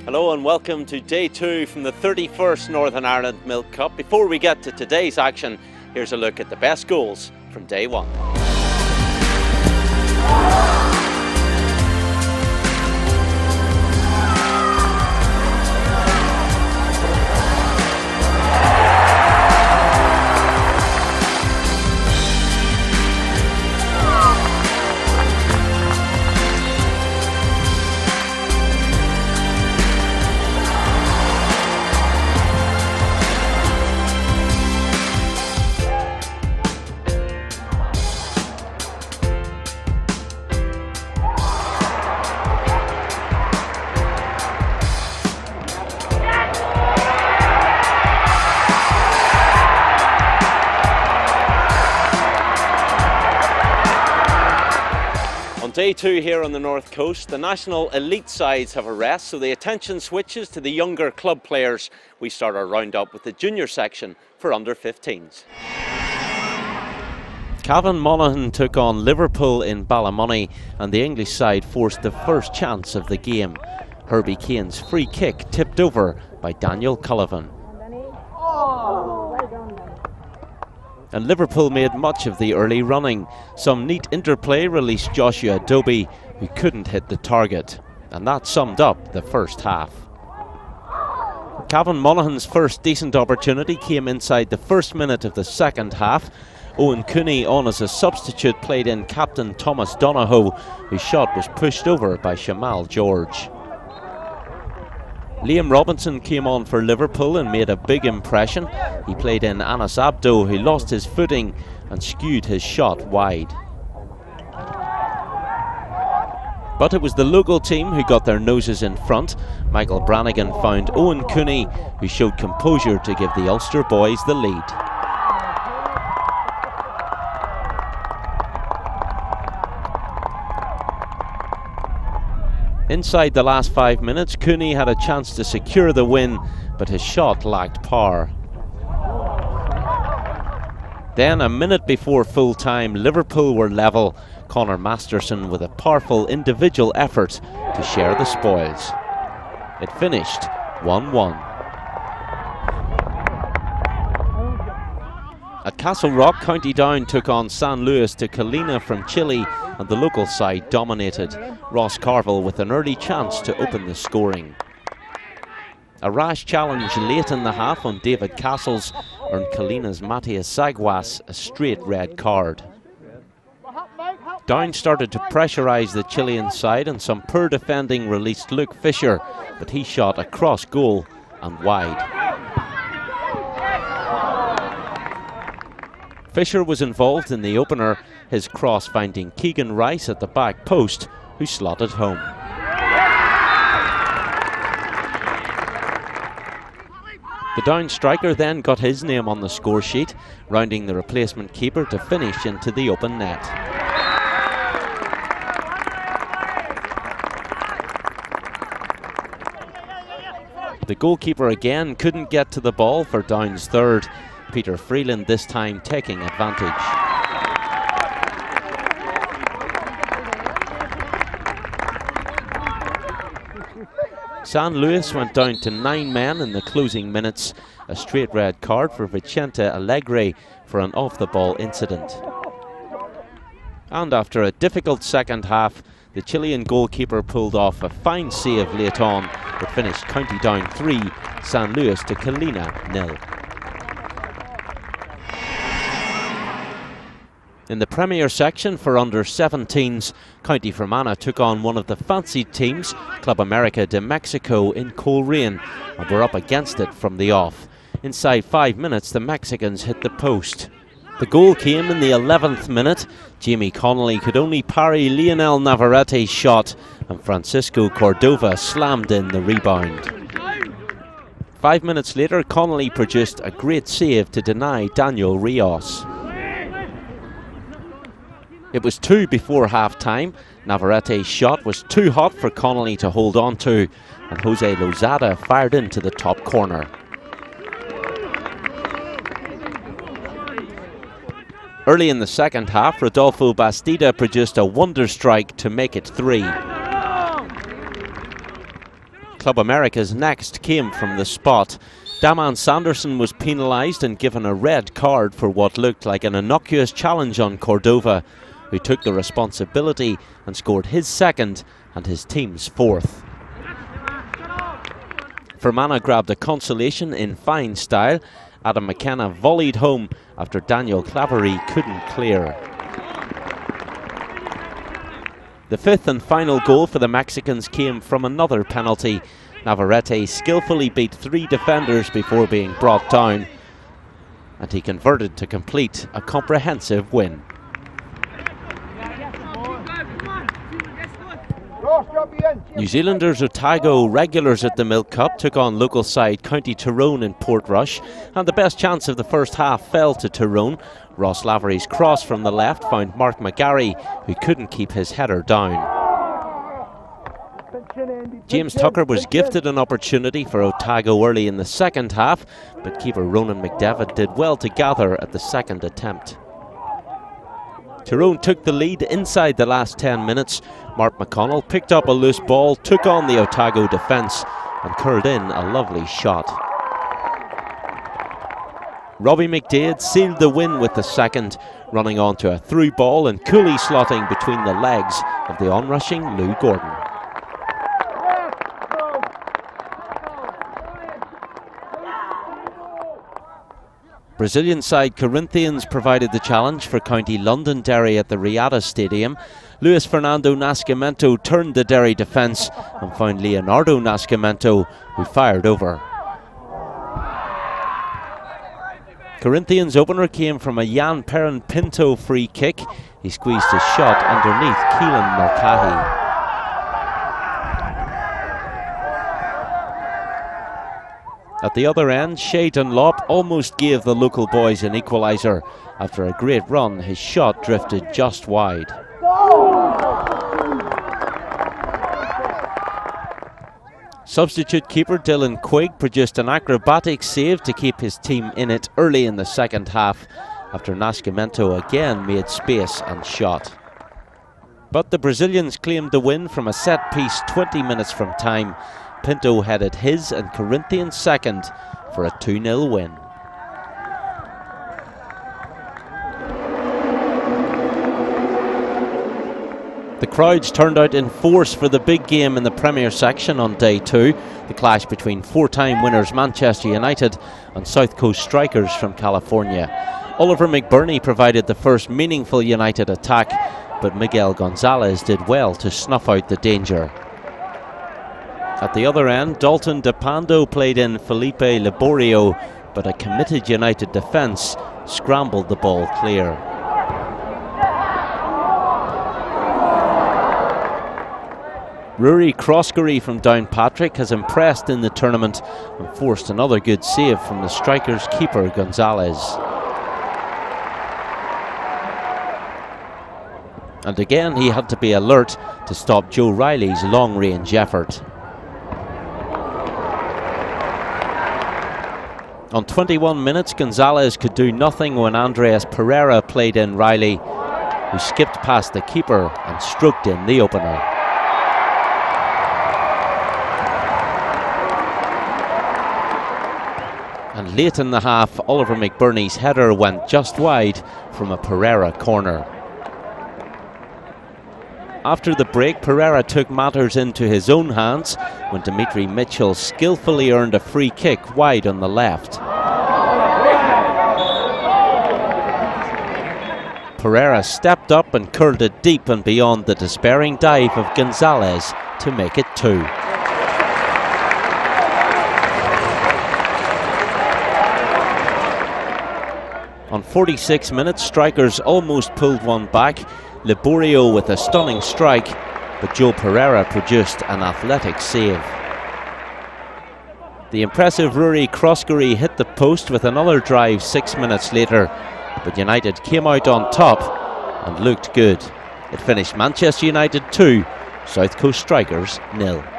Hello and welcome to day 2 from the 31st Northern Ireland Milk Cup. Before we get to today's action, here's a look at the best goals from day 1. Day 2 here on the North Coast, the national elite sides have a rest, so the attention switches to the younger club players. We start our roundup with the junior section for under-15s. Cavan Monaghan took on Liverpool in Ballymoney and the English side forced the first chance of the game. Herbie Kane's free kick tipped over by Daniel Cullivan. And Liverpool made much of the early running. Some neat interplay released Joshua Dobie, who couldn't hit the target. And that summed up the first half. Cavan Monaghan's first decent opportunity came inside the first minute of the second half. Owen Cooney, on as a substitute, played in captain Thomas Donohoe, whose shot was pushed over by Shamal George. Liam Robinson came on for Liverpool and made a big impression. He played in Anas Abdo, who lost his footing and skewed his shot wide. But it was the local team who got their noses in front. Michael Brannigan found Owen Cooney, who showed composure to give the Ulster boys the lead. Inside the last 5 minutes, Cooney had a chance to secure the win, but his shot lacked power. Then, a minute before full time, Liverpool were level. Conor Masterson with a powerful individual effort to share the spoils. It finished 1-1. At Castle Rock, County Down took on San Luis de Colina from Chile, and the local side dominated. Ross Carville with an early chance to open the scoring. A rash challenge late in the half on David Castles earned Colina's Matthias Saguas a straight red card. Down started to pressurise the Chilean side, and some poor defending released Luke Fisher, but he shot across goal and wide. Fisher was involved in the opener, his cross finding Keegan Rice at the back post, who slotted home. The Down striker then got his name on the score sheet, rounding the replacement keeper to finish into the open net. The goalkeeper again couldn't get to the ball for Down's third. Peter Freeland this time taking advantage. San Luis went down to 9 men in the closing minutes. A straight red card for Vicente Alegre for an off-the-ball incident. And after a difficult second half, the Chilean goalkeeper pulled off a fine save late on. It finished County Down 3, San Luis de Colina 0. In the Premier section for under-17s, County Fermanagh took on one of the fancied teams, Club America de Mexico, in Coleraine, and were up against it from the off. Inside 5 minutes, the Mexicans hit the post. The goal came in the 11th minute. Jamie Connolly could only parry Lionel Navarrete's shot, and Francisco Cordova slammed in the rebound. 5 minutes later, Connolly produced a great save to deny Daniel Rios. It was 2 before half-time. Navarrete's shot was too hot for Connolly to hold on to, and Jose Lozada fired into the top corner. Early in the second half, Rodolfo Bastida produced a wonder strike to make it 3. Club America's next came from the spot. Daman Sanderson was penalised and given a red card for what looked like an innocuous challenge on Cordova, who took the responsibility and scored his second and his team's fourth. Fermanagh grabbed a consolation in fine style. Adam McKenna volleyed home after Daniel Claverie couldn't clear. The fifth and final goal for the Mexicans came from another penalty. Navarrete skillfully beat three defenders before being brought down, and he converted to complete a comprehensive win. New Zealanders Otago, regulars at the Milk Cup, took on local side County Tyrone in Portrush, and the best chance of the first half fell to Tyrone. Ross Lavery's cross from the left found Mark McGarry, who couldn't keep his header down. James Tucker was gifted an opportunity for Otago early in the second half, but keeper Ronan McDevitt did well to gather at the second attempt. Tyrone took the lead inside the last 10 minutes. Mark McConnell picked up a loose ball, took on the Otago defence and curled in a lovely shot. Robbie McDade sealed the win with the second, running onto a through ball and coolly slotting between the legs of the onrushing Lou Gordon. Brazilian side Corinthians provided the challenge for County Londonderry at the Riata Stadium. Luis Fernando Nascimento turned the Derry defence and found Leonardo Nascimento, who fired over. Corinthians' opener came from a Jan Perrin Pinto free kick. He squeezed his shot underneath Keelan Mulcahy. At the other end, Shay Dunlop almost gave the local boys an equaliser. After a great run, his shot drifted just wide. Substitute keeper Dylan Quigg produced an acrobatic save to keep his team in it early in the second half, after Nascimento again made space and shot. But the Brazilians claimed the win from a set piece 20 minutes from time. Pinto headed his and Corinthians' second for a 2-0 win. The crowds turned out in force for the big game in the Premier section on day 2, the clash between four-time winners Manchester United and South Coast Strikers from California. Oliver McBurney provided the first meaningful United attack, but Miguel Gonzalez did well to snuff out the danger. At the other end, Dalton DePando played in Felipe Liborio, but a committed United defence scrambled the ball clear. Rory Croskery from Downpatrick has impressed in the tournament and forced another good save from the Strikers' keeper Gonzalez. And again he had to be alert to stop Joe Riley's long-range effort. On 21 minutes, Gonzalez could do nothing when Andreas Pereira played in Riley, who skipped past the keeper and stroked in the opener. And late in the half, Oliver McBurney's header went just wide from a Pereira corner. After the break, Pereira took matters into his own hands when Dimitri Mitchell skillfully earned a free kick wide on the left. Pereira stepped up and curled it deep and beyond the despairing dive of Gonzalez to make it 2. On 46 minutes, Strikers almost pulled one back. Liborio with a stunning strike, but Joe Pereira produced an athletic save. The impressive Rory Croskery hit the post with another drive 6 minutes later, but United came out on top and looked good. It finished Manchester United 2, South Coast Strikers 0.